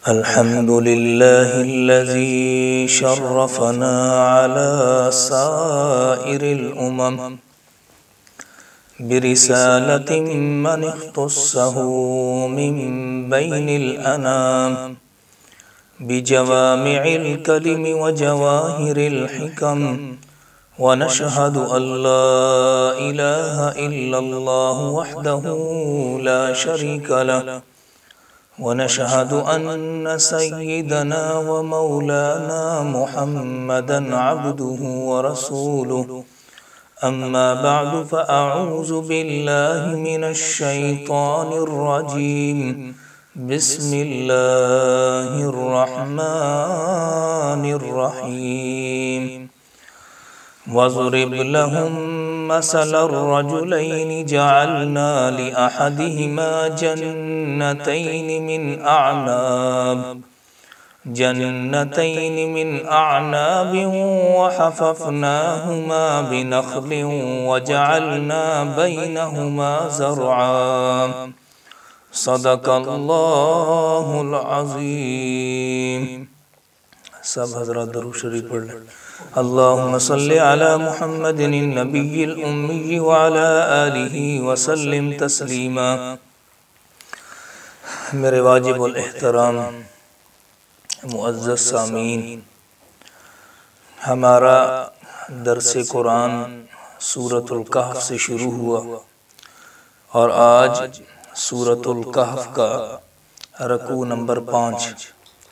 अल्हम्दुलिल्लाहिल्लज़ी शर्रफ़ना अला साइरिल उमम बिरिसालतिन मन इख्तस्सहू मिन बैनिल अनाम बिजवामिइल कलिमि व जवाहिरिल हिकम व नशहदु अल्ला इलाहा इल्लल्लाहु वहदहू ला शरीका लह व नशहदु अन्न सय्यिदना व मौलाना मुहम्मदन अब्दुहु व रसूलुहु अम्मा बअदु फ़अऊज़ु बिल्लाहि मिनश शैतानिर रजीम बिस्मिल्लाहिर रहमानिर रहीम वज़रिब लहुम मसलर रजुलैनि जअलना लिअहदिहिमा जन्नतैनि मिन अअनाब व हफ़फ़नाहुमा बिनख़लिन व जअलना बैनहुमा ज़रआ सदक़ल्लाहुल अज़ीम। सब हज़रात दरूद शरीफ पढ़ लें। अल्लाहुम्मा सल्लि अला मुहम्मदिन नबिय्यिल उम्मी व अला आलिहि व सल्लिम तस्लीमा। मेरे वाजिबुल एहतराम मुअज़्ज़ज़ सामीन, हमारा दर्से कुरान सूरतुल कहफ़ से शुरू हुआ और आज सूरतुल कहफ़ का रकू नंबर 5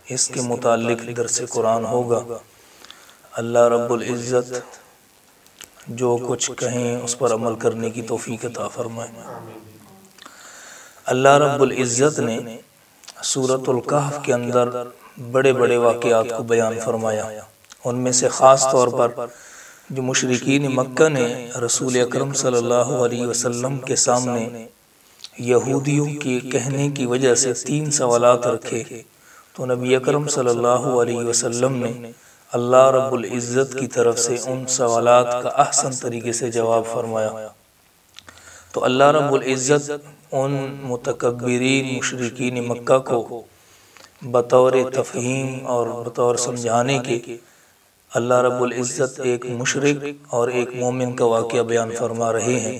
इसके मुताल्लिक़ दर्से कुरान होगा। अल्लाह रब्बुल इज़्ज़त जो कुछ कहें उस पर अमल करने की तौफ़ीक़ अता फ़रमाए। अल्लाह रब्बुल इज़्ज़त ने सूरतुल कहफ़ के अंदर बड़े बड़े वाक़यात को बयान फरमाया। उनमें से ख़ास तौर पर जो मुशरिकीन मक्का ने रसूल अकरम सल्लल्लाहु अलैहि वसल्लम के सामने यहूदियों के कहने की वजह से 3 सवालात रखे, तो नबी अकरम सल्लल्लाहु अलैहि वसल्लम ने अल्लाह रब्बुल इज़्ज़त की तरफ से उन सवालात का अहसन तरीके से जवाब फरमाया। तो अल्लाह रब्बुल इज़्ज़त उन मुतकब्बिरीन मुशरिकीन मक्का को बतौर तफ़हीम और बतौर समझाने के अल्लाह रब्बुल इज़्ज़त एक मुशरिक और एक मोमिन का वाक़या बयान फरमा रहे हैं।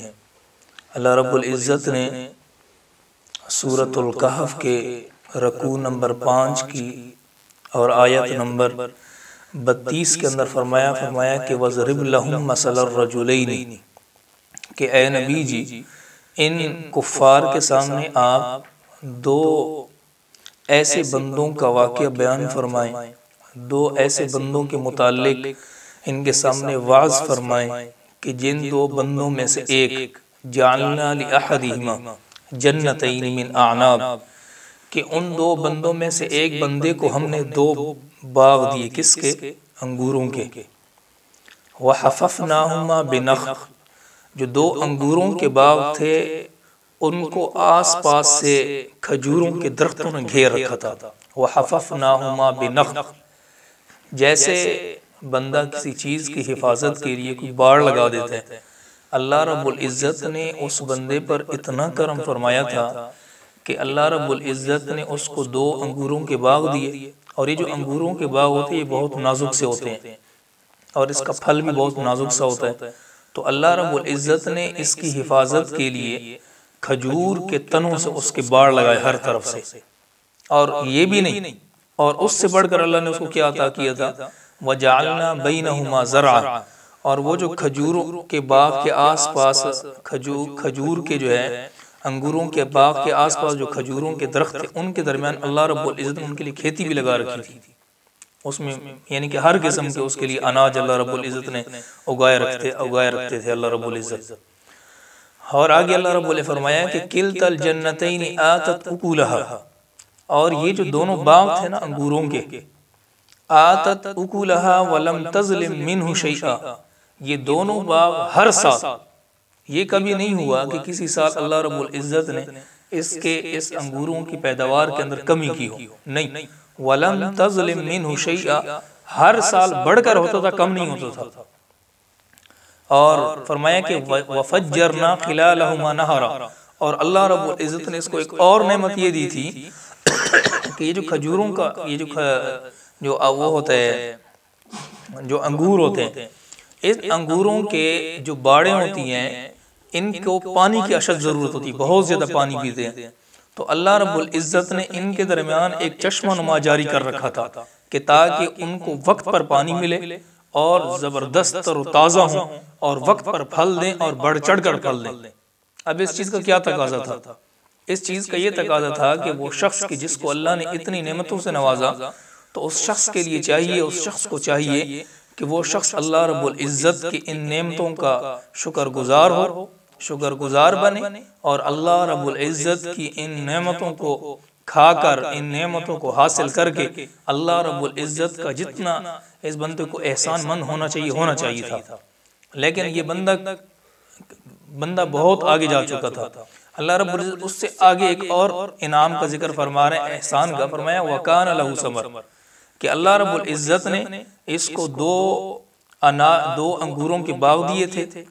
अल्लाह रब्बुल इज़्ज़त ने सूरतुल कहफ़ के रकू नंबर 5 की और आयत नंबर 32 के अंदर फरमाया कि वज़रिब लहुम मसलर रजुलैनि, कि ए नबी जी इन कुफ़ार के सामने आप 2 ऐसे बंदों का वाक़या बयान फरमाएं, 2 ऐसे बंदों के मुताल्लिक़ इनके सामने वाज़ फरमाएं कि जिन 2 बंदों में से एक जअलना लिअहदिहिमा जन्नतैनि मिन अअनाब, कि उन 2 बंदों में से एक बंदे को हमने 2 बाग दिए, किसके? अंगूरों के। व हफ़फ़नाहुमा बिनख़ल, जो 2 अंगूरों के बाग थे उनको आस पास से खजूरों के दरख्तों ने घेर रखा था। व हफ़फ़नाहुमा बिनख़ल, जैसे बंदा किसी चीज़ की हिफाजत के लिए कोई बाड़ लगा देता है, अल्लाह रब्बुल इज़्ज़त ने उस बंदे पर इतना करम फरमाया था कि अल्लाह रब्बुल इज़्ज़त ने उसको 2 अंगूरों के बाग दिए। और ये जो अंगूरों के बाग होते हैं ये बहुत नाजुक से होते हैं और इसका फल भी बहुत नाजुक सा होता है। तो अल्लाह रब्बुल इज़्ज़त ने इसकी हिफाजत के लिए खजूर के तनों से उसके बाड़ लगाए हर तरफ से। और ये भी नहीं, और उससे बढ़कर अल्लाह ने उसको क्या अता किया था, वजअलना बैनहुमा ज़रआ, और वो जो खजूरों के बाग के आसपास खजूर के जो है अंगूरों के बाग के आसपास जो खजूरों के दरख्त थे उनके दरमियान अल्लाह रब्बुल इज़्ज़त ने उनके लिए खेती भी लगा रखी थी। उसमें यानी कि हर किस्म के उसके लिए अनाज अल्लाह रब्बुल इज़्ज़त ने उगाए रखते थे अल्लाह रब्बुल इज़्ज़त। और आगे अल्लाह रब्बुल फरमाया कि किलतल जन्नतैनि आतत उकुलहा, और ये जो दोनों बाग थे ना अंगूरों के, आतत उकुलहा वलम तज़लिम मिन्हु शैआ, ये दोनों बाग हर साल, ये कभी नहीं हुआ कि किसी साल अल्लाह रब्बुल इज़्ज़त ने इस अंगूरों की पैदावार के अंदर कमी की हो, नहीं। वलम तज़लिम मिन्हु शैआ, हर साल बढ़कर होता था, कम नहीं होता था। और फरमाया कि वफ़ज्जरना खिलालहुमा नहरा, और अल्लाह रब्बुल इज़्ज़त ने इसको एक और नेमत ये दी थी कि ये जो खजूरों का ये जो वो होता है, जो अंगूर होते हैं, इस अंगूरों के जो बाड़े होती हैं इनको पानी की अशद ज़रूरत होती है, बहुत ज़्यादा पानी पीते हैं। तो अल्लाह रब्बुल इज़्ज़त ने इनके दरमियान एक चश्मा नुमा जारी कर रखा था कि ताकि उनको वक्त पर पानी मिले और ज़बरदस्त और ताज़ा हों और वक्त पर फल दें और बढ़ चढ़ कर फल दें। अब इस चीज़ का क्या तकाजा था? इस चीज़ का ये तकाजा था कि वो शख्स की जिसको अल्लाह ने इतनी नेमतों से नवाजा, तो उस शख्स के लिए चाहिए, उस शख्स को चाहिए कि वो शख्स अल्लाह रब्बुल इज़्ज़त की इन नेमतों का शुक्रगुजार हो, शुक्रगुजार बने और अल्लाह रब्बुल इज़्ज़त की इन नेमतों को खाकर, इन नेमतों को हासिल करके अल्लाह रब्बुल इज़्ज़त का जितना इस बंदे को एहसान मंद होना चाहिए था। लेकिन ये बंदा बहुत आगे जा चुका था। अल्लाह रब्बुल इज़्ज़त उससे आगे एक और इनाम का जिक्र फरमा रहे हैं, एहसान का। फरमाया वकान लहू समर, कि अल्लाह रब्बुल इज़्ज़त ने इसको दो अंगूरों के बाग दिए थे।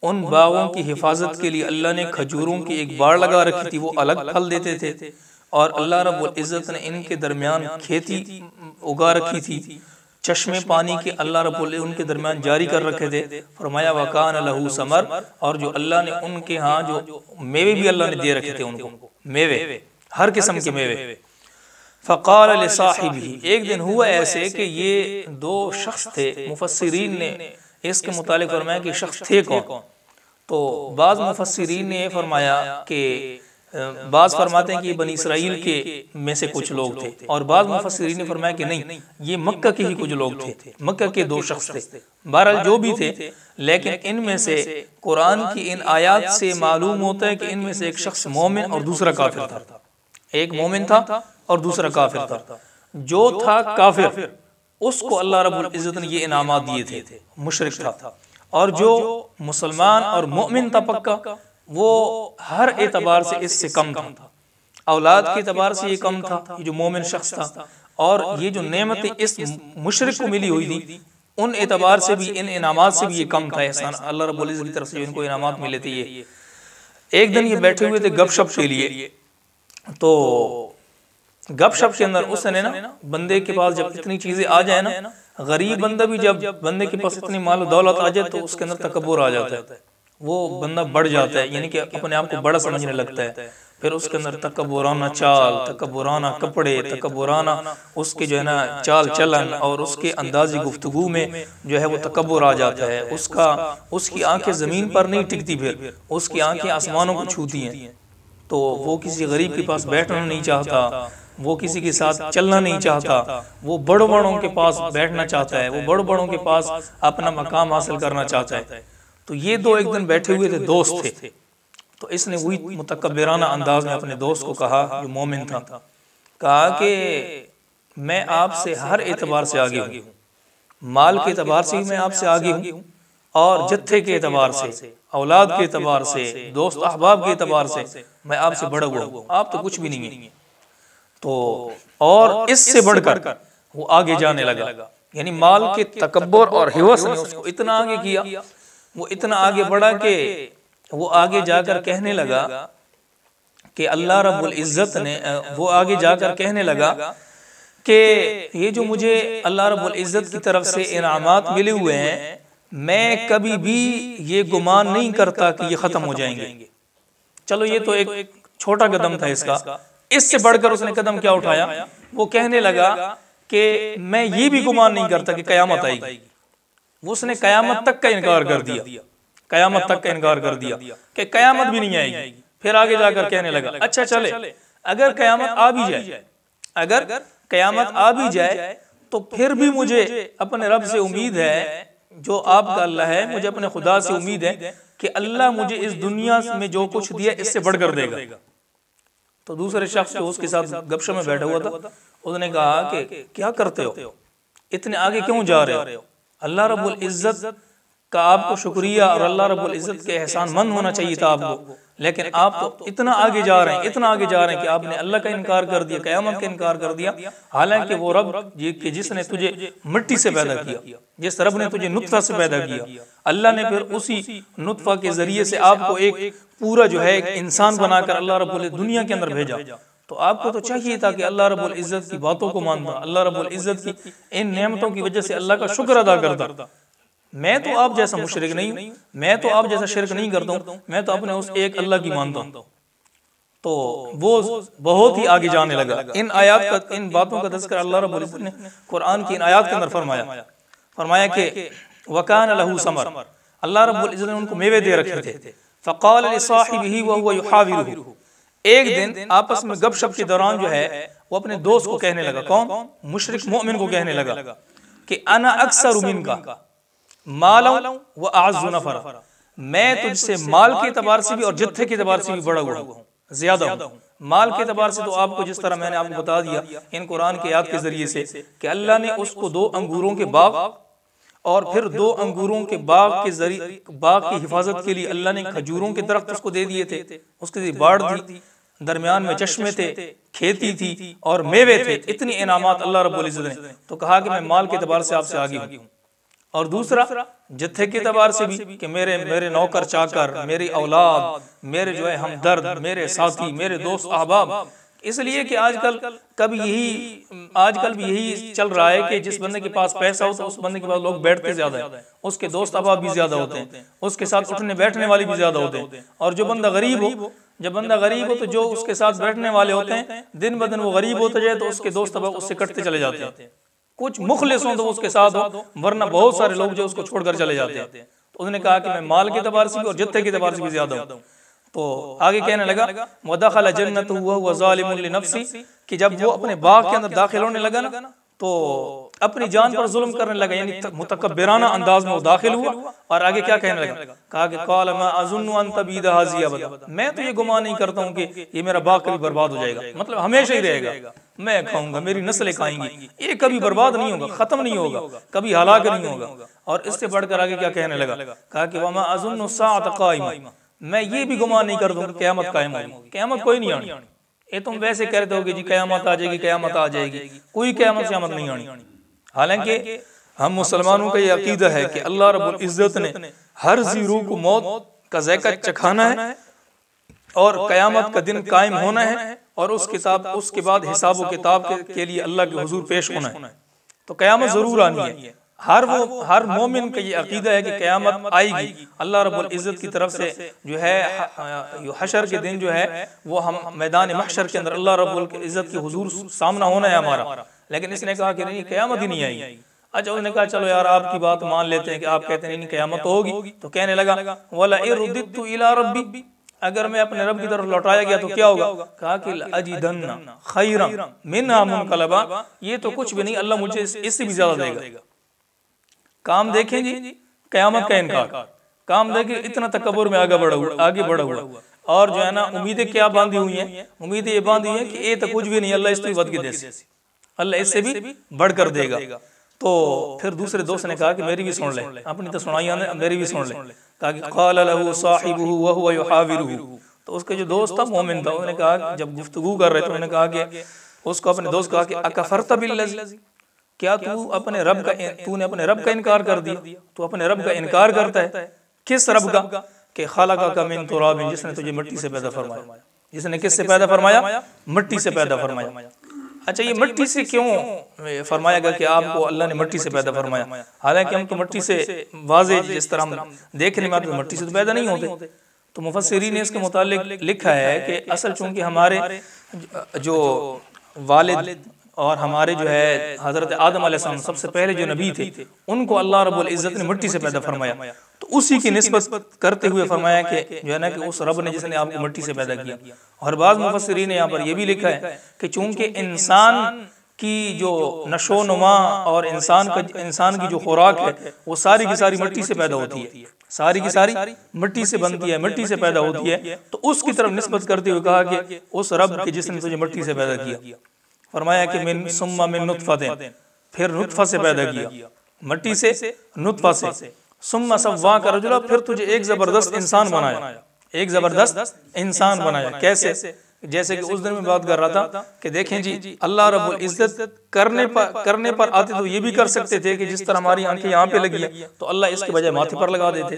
उन बागों की हिफाजत के लिए अल्लाह ने खजूरों की एक बाड़ लगा रखी थी, वो अलग फल देते थे। और अल्लाह रब्बुल इज़्ज़त ने इनके दरमियान खेती उगा रखी थी, चश्मे पानी के अल्लाह रब्बुल उनके दरमियान जारी कर रखे थे। फरमाया वकान लहू समर, और जो अल्लाह ने उनके यहाँ जो मेवे भी अल्लाह ने दे रखे थे उनको, मेवे, हर किस्म के मेवे। फ़क़ाल लिसाहिबिही, एक दिन हुआ ऐसे कि ये दो शख्स थे। मुफस्सिरीन ने इसके मुतालिक फरमाया कि शख्स थे कौन? तो बाज़ मुफस्सिरीन ने फरमाया कि बाज़ फरमाते हैं कि ये बनी इसराइल के में से कुछ लोग थे, और बाज़ मुफस्सिरीन ने फरमाया कि नहीं, ये मक्का के ही कुछ लोग थे, मक्का के दो शख्स थे। बहरहाल जो भी थे, लेकिन इनमें से कुरान की इन आयात से मालूम होता है कि इनमें से एक शख्स मोमिन और दूसरा काफिर था। एक मोमिन था और दूसरा काफिर था। जो था काफिर उसको अल्लाह रब्बुल इज़्ज़त ने ये इनामात दिए थे, मुशरिक था। और जो मुसलमान और मोमिन था पक्का, वो हर एतबार से इससे कम था। औलाद के एतबार से ये कम था, ये जो मोमिन शख्स था, और ये जो नेमतें इस मुशरिक को मिली हुई थी उन एतबार से भी, इन इनामात से भी ये कम था। एहसान अल्लाह रब्बुल इज़्ज़त की तरफ से जो इनको इनामात मिले थे। ये एक दिन ये बैठे हुए थे गपशप के लिए, तो गपशप के अंदर उसने ना बंदे के पास जब इतनी चीजें आ जाए ना, गरीब बंदा भी जब बंदे के पास इतनी माल दौलत आ जाए तो उसके अंदर तकब्बुर आ जाता है, वो बंदा बढ़ जाता है, यानी कि अपने आप को बड़ा समझने लगता है। फिर उसके अंदर तकब्बुराना चाल, तकब्बुराना कपड़े, तकब्बुराना उसके जो है ना चाल चलन, और उसके अंदाज़ी गुफ्तगू में जो है वो तकब्बुर आ जाता है। उसकी आंखें ज़मीन पर नहीं टिकती, फिर उसकी आंखें आसमानों को छूती हैं। तो वो किसी गरीब के पास बैठना नहीं चाहता, वो किसी के साथ चलना नहीं चाहता, वो बड़ों बड़ों के पास बैठना चाहता है, वो बड़ों बड़ों के पास अपना मकाम हासिल करना चाहता है। तो ये दो एक दिन बैठे हुए थे, दोस्त थे। तो इसने वही मुतकब्बिराना अंदाज में अपने दोस्त को कहा, जो मोमिन था, कहा कि मैं आपसे हर एतबार से आगे हूँ, माल के एतबार से भी मैं आपसे आगे हूँ, और जत्थे के एतबार से, औलाद के एतबार से, दोस्त अहबाब के एतबार से मैं आपसे बढ़ा हुआ हूँ, आप तो कुछ भी नहीं है। तो और इससे बढ़कर वो आगे जाने लगा, यानी माल के तकब्बुर और हिवस ने उसको इतना आगे किया, वो इतना आगे बढ़ा कि वो आगे जाकर कहने लगा कि अल्लाह रब्बुल इज़्ज़त ने, वो आगे जाकर कहने लगा कि ये जो मुझे अल्लाह रब्बुल इज़्ज़त की तरफ से इनामात मिले हुए हैं, मैं कभी भी ये गुमान नहीं करता कि ये ख़त्म हो जाएंगे। चलो ये तो एक छोटा कदम था इसका, इससे बढ़कर उसने कदम क्या उठाया, वो कहने लगा कि मैं ये भी गुमान नहीं करता कि क़यामत आएगी। वो उसने क़यामत तक का इनकार कर दिया, क़यामत तक का इनकार कर दिया कि क़यामत भी नहीं आएगी। फिर आगे जाकर कहने लगा, अच्छा चले, अगर क़यामत आ भी जाए, अगर क़यामत आ भी जाए तो फिर भी मुझे अपने रब से उम्मीद है, जो आपका अल्लाह है, मुझे अपने खुदा से उम्मीद है कि अल्लाह मुझे इस दुनिया में जो कुछ दिया इससे बढ़कर देगा। तो दूसरे शख्स जो उसके साथ गपशप में बैठा हुआ था, उसने कहा कि क्या करते हो, इतने आगे क्यों जा रहे हो? अल्लाह रब्बुल इज़्ज़त का आपको शुक्रिया और अल्लाह रब्बुल इज़्ज़त के एहसान मंद होना चाहिए था आपको, लेकिन आप तो इतना आगे जा रहे हैं, इतना आगे जा रहे हैं कि आपने अल्लाह का इनकार कर दिया, क़यामत का इनकार कर दिया। हालांकि वो रब जिसने तुझे मिट्टी से पैदा किया, जिस रब ने तुझे नुत्फ़ा से पैदा किया, अल्लाह ने फिर उसी नुत्फ़ा के ज़रिए से आपको एक पूरा जो है एक इंसान बनाकर अल्लाह रब्बुल दुनिया के अंदर भेजा। तो आपको तो चाहिए था कि अल्लाह रब्बुल इज़्ज़त की बातों को मानता, अल्लाह रब्बुल इज़्ज़त की इन नेमतों की वजह से अल्लाह का शुक्र अदा करता। मैं तो आप जैसा मुशरिक नहीं हूँ, मैं तो आप जैसा शिरक नहीं करता हूँ, मैं तो अपने उस एक अल्लाह की मानता हूँ। तो वो बहुत ही आगे जाने लगा। इन आयात का, इन बातों का तज़किरा अल्लाह रब्बुल इज़्ज़त ने कुरान की इन आयात के अंदर फरमाया कि वकान लहू समर, अल्लाह रब्बुल इज़्ज़त ने उनको मेवे दे रखे थे। फ़क़ाल लिसाहिबिही व हुवा युहाविरुहु, एक दिन आपस में गपशप के दौरान जो है वो अपने दोस्त को कहने लगा, कौन? मुशरिक मोमिन को कहने लगा कि अना अक्सर मिनका मालन व अअज़्ज़ु नफ़रा, मैं तुझसे माल के एतबार से भी और जत्थे के एतबार से भी बड़ा हुआ हूँ, ज्यादा हूँ। माल के एतबार से तो आपको जिस तरह मैंने आपको बता दिया इन कुरान के आयत के जरिए से कि अल्लाह ने उसको 2 अंगूरों के बाग और फिर 2 अंगूरों के बाग के जरिए, बाग की हिफाजत के लिए अल्लाह ने खजूरों के दरख्त उसको दे दिए थे, उसके लिए बाढ़ दी, दरमियान में चश्मे थे, खेती थी और मेवे थे, इतनी इनामात अल्लाह रब्बुल इज़्ज़त ने। तो कहा कि मैं माल के एतबार से आपसे आगे हूँ, और दूसरा जत्थे के एतबार से भी कि मेरे नौकर चाकर, मेरी औलाद, मेरे जो है हमदर्द, मेरे साथी, मेरे दोस्त अहबाब। इसलिए कि आजकल भी यही चल रहा है कि जिस बंदे के पास पैसा हो तो उस बंदे के पास लोग बैठते ज्यादा है, उसके दोस्त अहबाब भी ज्यादा होते हैं, उसके साथ उठने बैठने वाले भी ज्यादा होते हैं। और जो बंदा गरीब हो तो जो उसके साथ बैठने वाले होते हैं, दिन ब दिन वो गरीब होते जाए तो उसके दोस्त अहबाब उससे कटते चले जाते हैं। कुछ मुखलिस हो तो उसके साथ हो, वरना बहुत सारे लोग जो उसको छोड़कर चले जाते हैं। तो उसने कहा कि मैं माल के एतबार से भी और जत्थे के एतबार से भी ज्यादा हूँ। तो आगे कहने लगा वदखल जन्नतहु वहुव ज़ालिमुन लिनफ्सी, कि जब वो अपने बाग के अंदर दाखिल होने लगा ना तो अपनी जान पर जुल्म करने लगा, यानी मुतकब्बिराना अंदाज में वो दाखिल हुआ। और आगे क्या कहने लगा? कहा कि क़ाल मा अज़ुन्नु अन तबीद हाज़िहि अबदा, मैं तो ये गुमान नहीं करता हूँ कि ये मेरा बाग कभी बर्बाद हो जाएगा, मतलब हमेशा ही रहेगा, मैं खाऊंगा, मेरी नस्लें खाएंगी, ये कभी बर्बाद नहीं होगा, खत्म नहीं होगा, कभी हलाक नहीं होगा। और इससे बढ़कर आगे क्या कहने लगा? कहा कि वमा अज़ुन्नु अस्साअत क़ाइमा, मैं ये भी गुमान नहीं करता हूँ क़यामत कायम होगी, क़यामत कोई नहीं आनी। ये तुम वैसे कहते हो कि जी क़यामत आ जाएगी, क़यामत आ जाएगी, कोई क़यामत क़यामत नहीं आनी। हालांकि हम मुसलमानों का ये अकीदा है कि अल्लाह रब्बुल इज़्ज़त ने हर ज़ी रूह को मौत का ज़ायक़ा चखाना है और क़यामत का दिन कायम होना है और उसके बाद हिसाब व किताब के लिए अल्लाह के हुजूर पेश होना है। तो क़यामत ज़रूर आनी है। हर मोमिन का ये अकीदा है कि क़यामत आएगी, अल्लाह रब्बुल इज़्ज़त की तरफ से जो है हशर के दिन जो है वो हम मैदान महशर के अंदर अल्लाह रब्बुल इज़्ज़त के हुजूर सामना होना है हमारा। लेकिन इसने कहा कि नहीं, क़यामत ही नहीं आएगी। अच्छा, उसने कहा चलो यार आपकी बात मान लेते हैं कि आप कहते हैं नहीं क़यामत होगी। तो कहने लगा वला इरुद्दितु इला रब्बी, अगर मैं अपने रब की तरफ लौटाया गया तो क्या होगा? कहा कि अजिदन्ना खैरन मिन्हा मुनक़लबा, ये तो कुछ भी नहीं, अल्लाह मुझे इससे भी ज्यादा देगा। काम देखें जी, क़यामत का इनकार, काम देखें इतना तकब्बुर में आगे बढ़ा हुआ और जो है ना उम्मीदें क्या बांधी हुई हैं? उम्मीदें ये बांधी हुई हैं कि ये तो कुछ भी नहीं, अल्लाह इससे बद के दे, अल्लाह इससे भी बढ़कर देगा। तो फिर दूसरे दोस्त ने कहा कि मेरी भी सुन ले, अपनी तो सुनाई, मेरी भी सुन ले। कहा कि क़ाल लहू साहिबुहु व हुवा युहाविरुहु, तो उसके जो दोस्त था मोमिन था, उन्होंने कहा, जब गुफ्तगू कर रहे थे उन्होंने कहा कि उसको अपने दोस्त कहा कि अकफरत बिल्लज़ी, क्या तूने अपने रब का इनकार कर दिया? तू अपने रब का इनकार करता है। किस रब का? कि खलक़का मिन तुराबिन, जिसने तुझे मिट्टी से पैदा फरमाया। जिसने किससे पैदा फरमाया? मिट्टी से पैदा फरमाया। अच्छा, ये मिट्टी से क्यों फरमाया गया कि आपको अल्लाह ने मिट्टी से पैदा फरमाया? हालांकि हम तो मिट्टी से वाज़े जिस तरह हम देखने में आते तो मिट्टी से तो पैदा नहीं होते। तो मुफस्सिरीन ने इसके मुतालिक लिखा है कि असल चूंकि हमारे जो वालिद और हमारे जो है हज़रत आदम अलैहिस्सलाम सबसे पहले जो नबी थे, उनको अल्लाह रब्बुल इज़्ज़त ने मिट्टी से पैदा फरमाया। तो उसी की निस्बत करते हुए फरमाया कि जो है ना कि उस रब ने जिसने आपको मिट्टी से पैदा किया। और बाज़ मुफस्सिरीन ने यहाँ पर यह भी लिखा है कि चूंकि इंसान की जो नशोनुमा और इंसान की जो खुराक है वो सारी की सारी मिट्टी से पैदा होती है, सारी की सारी मिट्टी से बनती है, मिट्टी से पैदा होती है। तो उसकी तरफ निस्बत करते हुए कहा कि उस रब के जिसने तुझे मिट्टी से पैदा किया। फरमाया कि मिन सुम्मा मिन नुत्फ़तिन, फिर नुत्फ़ा से पैदा किया, मिट्टी से, नुत्फ़ा से, सुम्मा सव्वाका रजुला, फिर तुझे एक जबरदस्त इंसान बनाया, एक जबरदस्त इंसान बनाया। कैसे? जैसे कि उस दिन में बात कर रहा था कि देखें जी अल्लाह रब्बुल इज़्ज़त करने पर आते तो ये भी कर सकते थे कि जिस तरह हमारी आंखें यहाँ पे लगी है तो अल्लाह इसके बजाय माथे पर लगा देते,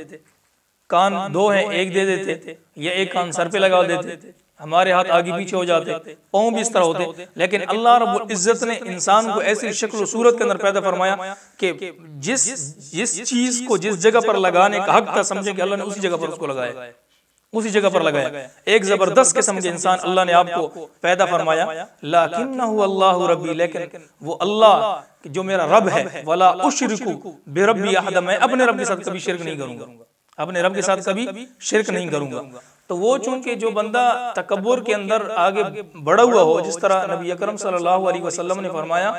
कान 2 हैं 1 दे देते, या एक कान सर पे लगा देते। हमारे हाथ आगे पीछे हो जाते, पाँव भी इस तरह होते, लेकिन अल्लाह रब्बुल इज्जत ने इंसान को ऐसी शक्ल सूरत के अंदर पैदा फरमाया कि जिस चीज को जिस जगह पर लगाने का हक था, समझे कि अल्लाह ने उसी जगह पर उसको लगाया, उसी जगह पर लगाया। एक जबरदस्त किस्म के इंसान अल्लाह ने आपको पैदा फरमाया। लाकिन्नहु अल्लाहु रब्बी, लेकिन वो अल्लाह जो मेरा रब है, वला उशरिकु बिरब्बी अहद, मैं अपने रब के साथ कभी शिरक नहीं करूंगा, अपने रब के साथ कभी शिरक नहीं करूंगा। तो वो चूंकि जो बंदा तकब्बुर के अंदर आगे बढ़ा हुआ हो, जिस तरह नबी अकरम सल्लल्लाहु अलैहि वसल्लम ने फरमाया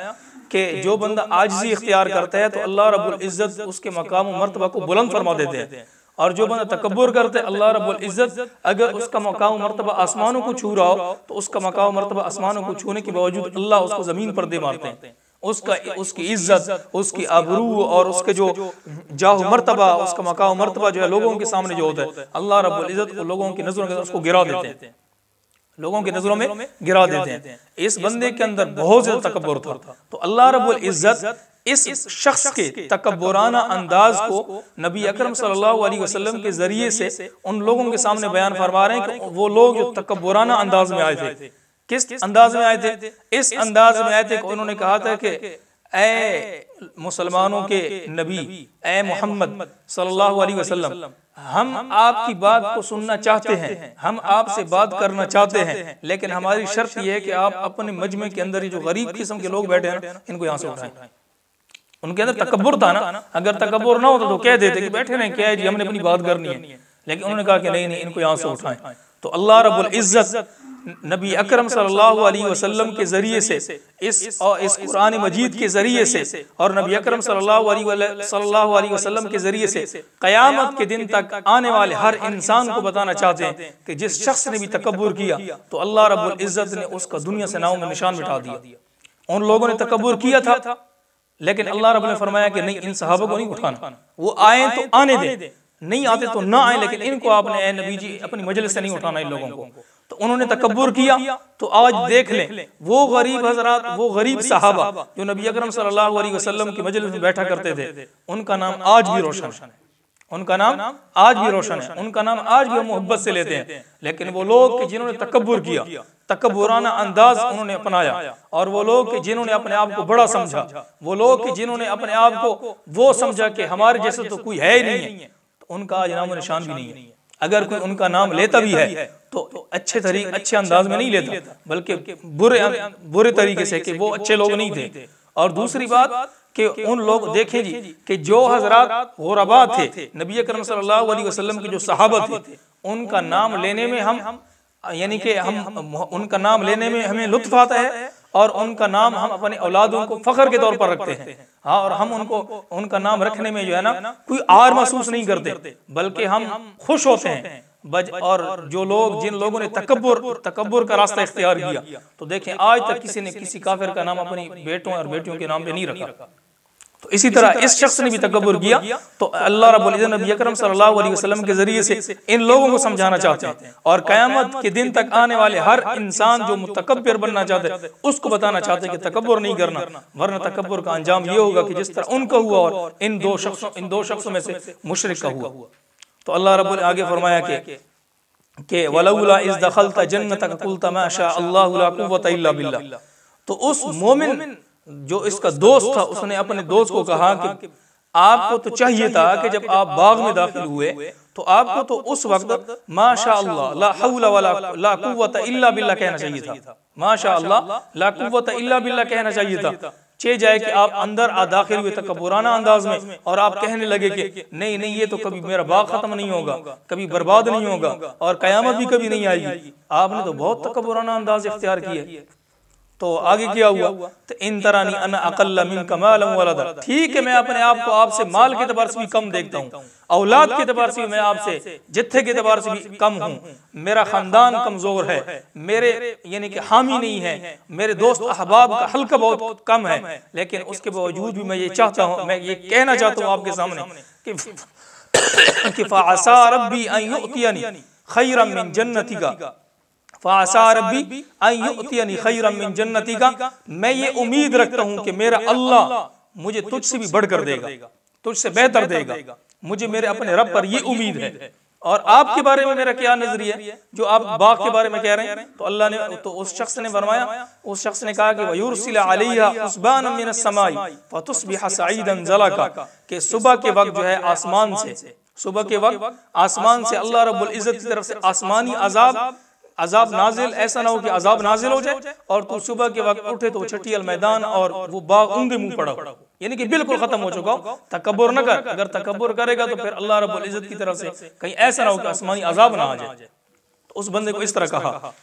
कि जो बंदा आजिज़ी इख्तियार करता है तो अल्लाह रब्बुल इज्जत उसके मकाम और मर्तबा को बुलंद फरमा देते हैं, और जो बंदा तकब्बुर करते है अल्लाह रब्बुल इज्जत अगर उसका मकाम मर्तबा आसमानों को छू रहा हो तो उसका मकाम मर्तबा आसमानों को छूने के बावजूद अल्लाह उसको जमीन पर दे मारते हैं। उसकी इज्जत, उसकी आबरू और उसके जो जाह मर्तबा, उसका मकाम मर्तबा जो है लोगों के सामने जो होता है, अल्लाह रब्बुल इज्जत को लोगों की नजरों में उसको गिरा देते हैं, लोगों की नजरों में गिरा देते हैं। इस बंदे के अंदर बहुत ज्यादा तकब्बुर था, तो अल्लाह रब्बुल इज्जत इस शख्स के तकब्बुराना अंदाज को नबी अकरम सल्लल्लाहु अलैहि वसल्लम के जरिए से उन लोगों के सामने बयान फरमा रहे हैं कि वो लोग जो तकब्बुराना अंदाज में आए थे, किस अंदाज में आए थे? इस अंदाज में आए थे कि उन्होंने कहा था कि ऐ मुसलमानों के नबी, ऐ मोहम्मद सल्लल्लाहु अलैहि वसल्लम, हम आपकी बात को सुनना चाहते हैं, हम आपसे बात करना चाहते हैं, लेकिन हमारी शर्त यह है कि आप अपने मजमे के अंदर जो गरीब किस्म के लोग बैठे हैं इनको यहाँ से उठाएं। उनके अंदर तकब्बुर था ना, अगर तकब्बुर ना होता तो कह देते कि बैठे रहें, क्या है जी, हमने अपनी बात करनी है, लेकिन उन्होंने कहा कि नहीं, इनको यहाँ से उठाएं। तो अल्लाह रब्बुल इज्जत नबी अकरम सल्लल्लाहु अलैहि वसल्लम के जरिए से इस कुरान मजीद के जरिए से और नबी अकरम सल्लल्लाहु अलैहि वसल्लम के जरिए से क़यामत के दिन तक आने वाले हर इंसान को बताना चाहते हैं कि जिस शख्स ने भी तकब्बुर किया तो अल्लाह रब्बुल इज्जत ने उसका दुनिया से नाम में निशान मिटा दिया। उन लोगों ने तकब्बुर किया था, लेकिन अल्लाह रब्बुल ने फरमाया कि नहीं, इन सहाबा को नहीं उठाना, वो आए तो आने दे, नहीं आते तो ना आए, लेकिन इनको आपने ए नबी जी अपनी मजलिस से नहीं उठाना इन लोगों को। तो उन्होंने तकब्बुर किया। तो आज देख लें वो गरीब हजरात, वो गरीब सहाबा जो नबी अकरम सल्लल्लाहु अलैहि वसल्लम की मजलिस में बैठा करते थे, उनका नाम आज भी रोशन है, उनका नाम आज भी रोशन है, उनका नाम आज भी हम मोहब्बत से लेते हैं। लेकिन वो लोग कि जिन्होंने तकब्बुर किया, तकब्बुराना अंदाज उन्होंने अपनाया, और वो लोग कि जिन्होंने अपने आप को बड़ा समझा, वो लोग कि जिन्होंने अपने आप को वो समझा कि हमारे जैसे तो कोई है ही नहीं है, तो उनका आज नाम निशान भी नहीं है। अगर कोई उनका नाम लेता भी है तो अच्छे अंदाज में नहीं लेता, बल्कि बुरे तरीके से कि वो अच्छे लोग नहीं थे। और दूसरी बात कि उन लोग देखें जी कि जो हजरात गुरबा थे, नबी अकरम सल्लल्लाहु अलैहि वसल्लम के जो सहाबा थे, उनका नाम लेने में हम यानी कि हम उनका नाम लेने में हमें लुत्फ आता है, और उनका नाम हम अपने औलादों को फख्र के तौर पर रखते हैं। हाँ, और हम उनका नाम रखने में जो है ना कोई आर महसूस नहीं करते, बल्कि हम खुश होते हैं। और जो लोग जिन लोगों ने तकब्बुर का रास्ता इख्तियार किया, तो देखें आज तक किसी ने किसी काफिर का नाम अपनी बेटों और बेटियों के नाम पे नहीं रखा। तो इसी तरह इस शख्स ने भी तकब्बुर किया। तो अल्लाह रब्बुल इज्जत नबी अकरम सल्लल्लाहु अलैहि वसल्लम के जरिए से इन लोगों को समझाना चाहते हैं, और क़यामत के दिन तक आने वाले हर इंसान जो मुतकब्बिर बनना चाहते हैं उसको बताना चाहते हैं कि तकब्बुर नहीं करना, वरना तकब्बुर का अंजाम ये होगा कि जिस तरह उनका हुआ और इन दो शख्सों में से मुशरिक का हुआ। तो अल्लाह रब्बुल आगे फरमाया कि वलौला इज़ दखलता जन्नतक कुल्ता मा शा अल्लाहु ला कुव्वता इल्ला बिल्लाह। तो उस मोमिन जो इसका दोस्त था, उसने अपने दोस्त को कहा कि आपको तो चाहिए था कि जब आप बाग में दाखिल हुए तो आपको तो उस वक्त माशा अल्लाह ला हौला वला ला कुव्वता इल्ला बिल्लाह कहना चाहिए था। माशा अल्लाह ला कुव्वता इल्ला बिल्लाह कहना चाहिए था। चे जाए कि आप अंदर दाखिल हुए तकब्बुराना अंदाज में, और आप कहने लगे कि नहीं नहीं, ये तो कभी मेरा बाग खत्म नहीं होगा, कभी बर्बाद नहीं होगा, और कयामत भी कभी नहीं आएगी। आपने तो बहुत तकब्बुराना अंदाज इख्तियार किया। तो आगे क्या हुआ? तो इन तरानी अना अक़ल्ल मिनका मालन वलदा, ठीक है मैं अपने आप को आपसे माल के एतबार से भी कम देखता हूँ, औलाद के एतबार से भी मैं आपसे जित्थे के एतबार से भी कम हूँ, मेरा खानदान कमजोर है, मेरे यानी कि हामी नहीं है, मेरे दोस्त अहबाब का हल्का बहुत कम है, लेकिन उसके बावजूद भी मैं ये चाहता हूँ, मैं ये कहना चाहता हूँ आपके सामने कि फ़असा रब्बी अन युअतियनी खैरम मिन जन्नतिका, फ़असा रब्बी अन युअतियनी खैरम मिन जन्नतिका, मैं ये उम्मीद रखता हूँ कि मेरा अल्लाह मुझे तुझसे भी बढ़कर देगा, तुझसे बेहतर देगा, मुझे मेरे अपने रब पर ये उम्मीद है। और आपके बारे में मेरा क्या नजरिया है जो आप बाग के बारे में कह रहे हैं। तो अल्लाह ने, तो उस शख्स ने फरमाया, उस शख्स ने कहा कि वयुरसिल अलैहा उसबान मिनस समाई फतुस्बिह सईदन ज़लका, कि सुबह के वक्त जो है आसमान से, सुबह के वक्त आसमान से अल्लाह रब्बुल इज्जत की तरफ से आसमानी अजाब नाजिल, ऐसा ना हो कि अजाब नाजिल हो जाए और तू सुबह के वक्त उठे तो छठियल मैदान और वो बाग ऊंधे मुंह पड़ा हो, यानी कि बिल्कुल खत्म हो चुका हो। तकब्बुर न कर, अगर तकब्बुर करेगा तो फिर अल्लाह रब्बुल इज्जत की तरफ से कहीं ऐसा ना हो कि आसमानी अजाब ना आ जाए। तो उस बंदे को इस तरह कहा।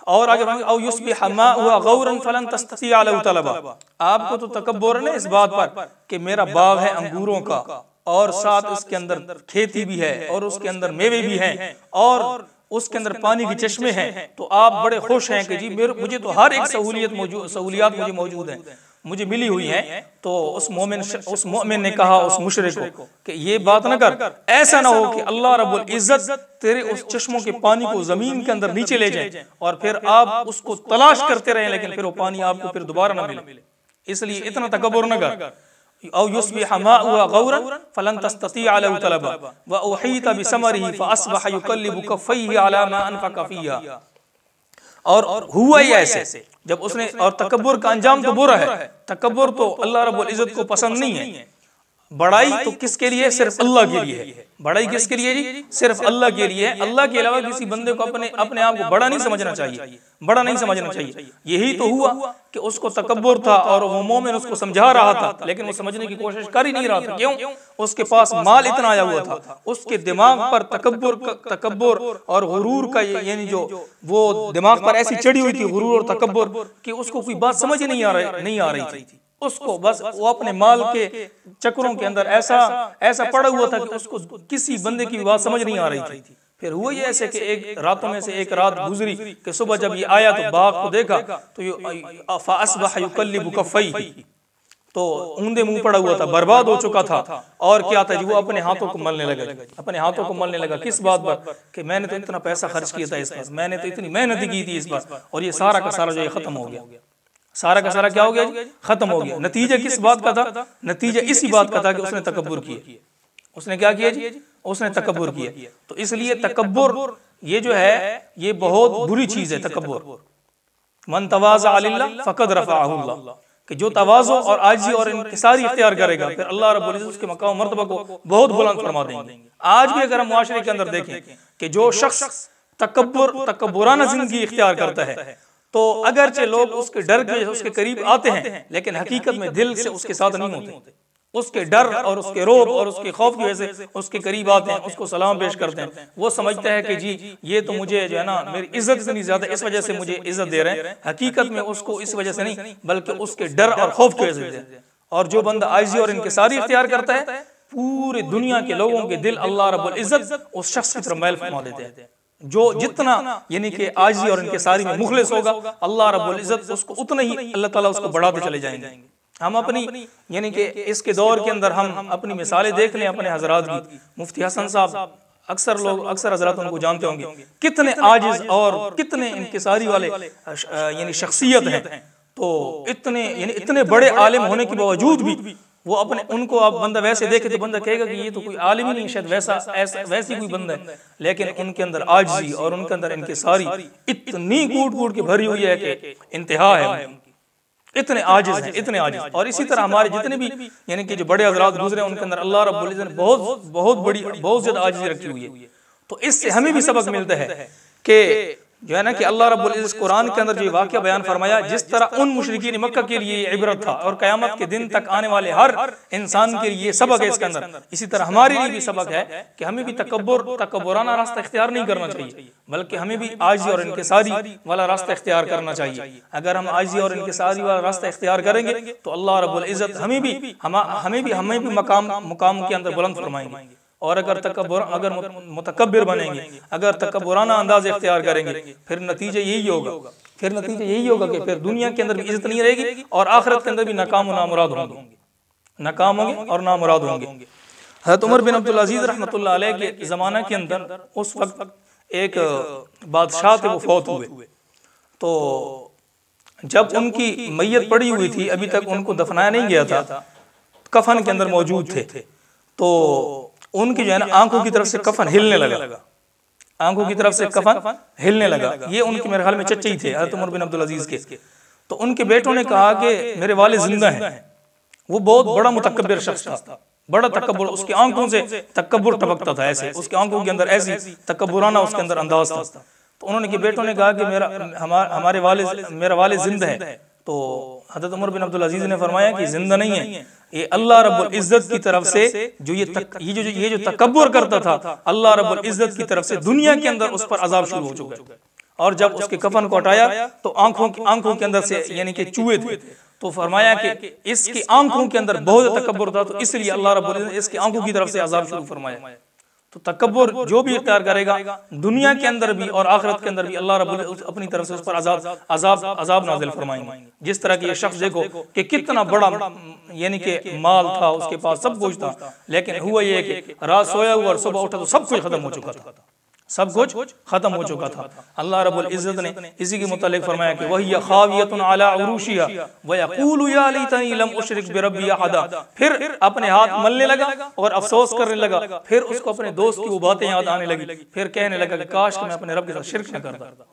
और आगे औ युस्बिह माउहा गौरन फलन तस्ततिअ लहु तलबा, आपको तो तकब्बुर है इस बात पर कि मेरा बाग है अंगूरों का और साथ उसके अंदर खेती भी है और उसके अंदर मेवे भी हैं और उसके अंदर पानी के चश्मे हैं, तो आप बड़े खुश हैं कि जी मुझे तो हर एक सहूलियात मुझे मौजूद हैं, मुझे मिली हुई हैं। तो उस मोमिन ने कहा उस मुशरिक को कि ये बात न कर, ऐसा ना हो कि अल्लाह रब्बुल इज्जत तेरे उस चश्मों के पानी को जमीन के अंदर नीचे ले जाए और फिर आप उसको तलाश करते रहें लेकिन फिर वो पानी आपको फिर दोबारा ना मिले। इसलिए इतना तकब्बुर न कर। औ युस्बिह माउहा गौरन फलन तस्ततिअ लहु तलबा व उहीत बिसमरिही फअस्बह युकल्लिबु कफ़ैहि अला मा अनफ़क़ फ़ीहा। और हुआ ही ऐसे जब उसने, और तकब्बुर का अंजाम तो बुरा है, तकब्बुर तो अल्लाह रब्बुल इज्जत को पसंद नहीं है। बड़ाई तो किसके लिए? सिर्फ अल्लाह के लिए है। बड़ाई किसके लिए जी? सिर्फ अल्लाह के लिए है। अल्लाह के अलावा किसी बंदे को अपने आप को बड़ा नहीं समझना चाहिए, बड़ा नहीं समझना चाहिए। यही तो हुआ कि उसको तकब्बुर था और वो मोमिन उसको समझा रहा था लेकिन वो समझने की कोशिश कर ही नहीं रहा था। क्यों? उसके पास माल इतना आया हुआ था, उसके दिमाग पर तकब्बुर और गुरूर का, यानी जो वो दिमाग पर ऐसी चढ़ी हुई थी गुरूर और तकब्बुर कि उसको कोई बात समझ नहीं आ रही थी। उसको बस वो अपने माल के चक्रों के अंदर ऐसा पड़ा हुआ था कि उसको किसी बंदे की बात समझ नहीं आ रही थी। फिर हुआ ये ऐसे कि एक रातों में से एक रात गुजरी कि सुबह जब ये आया तो बाग को देखा तो ये फअस्बह युकल्लिबु कफ़ैहि, तो ऊंधे मुंह पड़ा हुआ था, बर्बाद हो चुका था। और क्या था जी? वो अपने हाथों को मलने लगा, अपने हाथों को मलने लगा। किस बात पर? कि मैंने तो इतना पैसा खर्च किया था इस पर, मैंने तो इतनी मेहनत की थी इस पर, और ये सारा का सारा जो है खत्म हो गया। सारा का सारा क्या हो गया जी? खत्म हो गया। नतीजा किस बात का था? नतीजा इसी बात का था कि उसने तकब्बुर किया। उसने क्या किया जी? उसने तकब्बुर किया। तो इसलिए तकब्बुर ये जो है ये बहुत बुरी चीज है। तकब्बुर मन तवाज़ा लिल्लाह फ़क़द रफ़अहु अल्लाह, कि जो तवाज़ो और आजिज़ी और इंकिसारी इख्तियार करेगा फिर अल्लाह रब्बुल इज़्ज़त उसके मकाम मर्तबा को बहुत बुलंद फरमा देंगे। आज भी अगर हम मुआशरे के अंदर देखें कि जो शख्स तकब्बुराना जिंदगी इख्तियार करता है तो अगरचे लोग उसके डर के उसके करीब आते हैं लेकिन हकीकत में दिल से उसके साथ नहीं होते। उसके डर और उसके रोब और उसके खौफ की वजह से उसके करीब आते हैं, उसको सलाम पेश करते हैं। वो समझते हैं कि जी ये तो मुझे जो है ना मेरी इज्जत इतनी ज्यादा इस वजह से मुझे इज्जत दे रहे हैं। हकीकत में उसको इस वजह से नहीं बल्कि उसके डर और खौफ की वजह से। और जो बंदा आजिज़ी और इंकिसारी इख्तियार करता है पूरी दुनिया के लोगों के दिल अल्लाह रब्बुल इज्जत उस शख्स की तरफ मैल फरमा देते हैं। जो जितना यानी कि आजिज़ी और इंकिसारी में मुखलिस होगा अल्लाह रब्बुल इज्जत उसको उतना ही अल्लाह ताला उसको बढ़ाते चले जाएंगे। हम अपनी यानी कि इसके दौर के अंदर हम अपनी मिसालें देख लें अपने हजरात की। मुफ्ती हसन साहब अक्सर हजरात उनको जानते होंगे, कितने आजिज़ और कितने इंकिसारी वाले यानी शख्सियत हैं। तो इतने बड़े आलिम होने के बावजूद भी वो अपने उनको आप बंदा वैसे देखे तो बंदा कहेगा कि ये तो कोई आलिम ही नहीं, शायद वैसी कोई बंदा है। लेकिन उनके अंदर आजिज़ी और उनके अंदर इंकिसारी इतनी कूट के भरी हुई है कि इंतहा है। इतने आजिज़ हैं, इतने आजिज़। और इसी तरह हमारे जितने भी यानी कि जो बड़े हज़रात गुजरे उनके अंदर अल्लाह रब्बुल इज़्ज़त ने बहुत ज़्यादा आजिज़ी रखी हुई है। तो इससे हमें भी सबक मिलता है कि जो है ना कि अल्लाह रब्बुल इज़्ज़त कुरान के अंदर जो वाक़या बयान फरमाया जिस तरह उन मुशरिकीन मक्का के लिए इबरत था और क़यामत के दिन तक आने वाले हर इंसान के लिए सबक है इसके अंदर, इसी तरह हमारे लिए भी सबक है कि हमें भी तकब्बुराना रास्ता इख्तियार नहीं करना चाहिए बल्कि हमें भी आजिज़ी और इंकिसारी वाला रास्ता इख्तियार करना चाहिए। अगर हम आजिज़ी और इंकिसारी वाला रास्ता इख्तियार करेंगे तो अल्लाह रब्बुल इज़्ज़त हमें भी मुकाम के अंदर बुलंद फरमाएंगे। और अगर मुतकब्बिर बनेंगे, अगर तकब्बुराना अंदाज इख्तियार करेंगे फिर नतीजा यही होगा कि फिर दुनिया के अंदर भी इज्जत नहीं रहेगी और आखिरत के अंदर भी नाकाम होंगे और नामुराद होंगे। हज़रत उमर बिन अब्दुल अज़ीज़ रहमतुल्लाह अलैह के ज़माना के अंदर उस वक्त एक बादशाह थे, वो फौत हुए। तो जब उनकी मैयत पड़ी हुई थी, अभी तक उनको दफनाया नहीं गया था, कफन के अंदर मौजूद थे। तो उनकी जो है ना आंखों की तरफ से कफन हिलने लगा, आंखों की तरफ से कफन हिलने लगा। ये उनके मेरे ख्याल में चच्चे ही थे हज़रत उमर बिन अब्दुल अजीज के। तो उनके बेटों ने कहा कि मेरे वालिद जिंदा हैं। वो बहुत बड़ा मुतकब्बिर शख्स था, बड़ा तकब्बुर, उसकी आंखों से तकब्बुर टपकता था ऐसे, उसकी आंखों के अंदर ऐसी तकब्बुराना उसके अंदर अंदाज था। तो उन्होंने के बेटों ने कहा कि मेरा वालिद जिंदा है। तो हज़रत उमर बिन अब्दुल अजीज ने फरमाया कि जिंदा नहीं है, ये अल्लाह रब्बुल इज्जत की तरफ से जो ये जो तकब्बुर करता था, अल्लाह रब्बुल इज्जत की तरफ से दुनिया के अंदर उस पर अजाब शुरू हो चुका है। और जब उसके कफन को हटाया तो आंखों के अंदर से यानी कि चूहे थे। तो फरमाया कि इसकी आंखों के अंदर बहुत तकब्बुर था, तो इसलिए अल्लाह रब्बुल इज्जत इसकी आंखों की तरफ से अजाब शुरू फरमाया। तो तकब्बुर जो भी इख्तियार करेगा दुनिया के अंदर भी और आखिरत के अंदर भी अल्लाह रब्बुल इज्जत अपनी तरफ से उस पर अजाब नाजिल फरमाएंगे। जिस तरह की ये शख्स देखो कि कितना बड़ा यानी कि माल था उसके पास, सब कुछ था, लेकिन हुआ ये कि रात सोया हुआ और सुबह उठा तो सब कुछ खत्म हो चुका था, सब कुछ खत्म हो चुका था। अल्लाह रब्बुल इज्जत ने इसी के मुतालिक फरमाया कि वही खावियतुन अला उरूशिहा व यक़ूलु या लैतनी लम उशरिक बिरब्बी अहदा। फिर अपने हाथ मलने लगा और अफसोस करने लगा। फिर उसको अपने दोस्त की वो बातें याद आने लगी। फिर कहने लगा कि काश मैं अपने रब के साथ शिर्क न करता,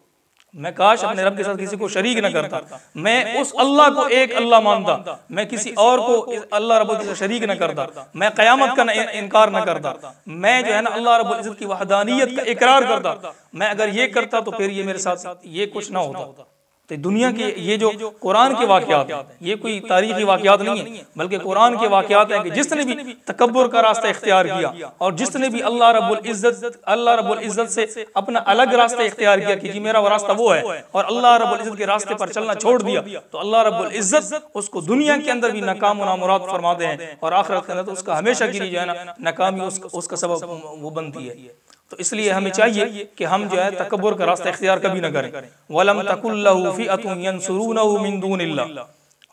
मैं काश अपने रब के साथ किसी को शरीक न करता, मैं उस अल्लाह को एक अल्लाह मानता, मैं किसी और को अल्लाह रब्बुल इज्जत शरीक न करता, मैं क़यामत का इनकार न करता, मैं जो है ना अल्लाह रब्बुल इज्जत की वहदानियत का इकरार करता। मैं अगर ये करता तो फिर ये मेरे साथ ये कुछ ना होता। तो दुनिया के ये जो कुरान के वाक़यात हैं, ये कोई तारीखी वाक़यात नहीं है, बल्कि कुरान के वाक़यात हैं कि जिसने भी तकब्बुर का रास्ता इख्तियार किया और जिसने भी अल्लाह रब्बुल इज्जत से अपना अलग रास्ता इख्तियार किया कि जी मेरा वो रास्ता वो है, और अल्लाह रब्बुल इज्जत के रास्ते पर चलना छोड़ दिया, तो अल्लाह रब्बुल इज्जत उसको दुनिया के अंदर भी नाकाम व नामुराद फरमाते हैं और आखिरत के अंदर तो उसका हमेशा के लिए जो है ना नाकामी उसका सबब वो बनती है। तो इसलिए हमें चाहिए कि हम जो है तकब्बुर का रास्ता इख्तियार कभी न करें। वलम तकुल्लहु फ़िअतुन यंसुरूनहु मिन दूनिल्लाह,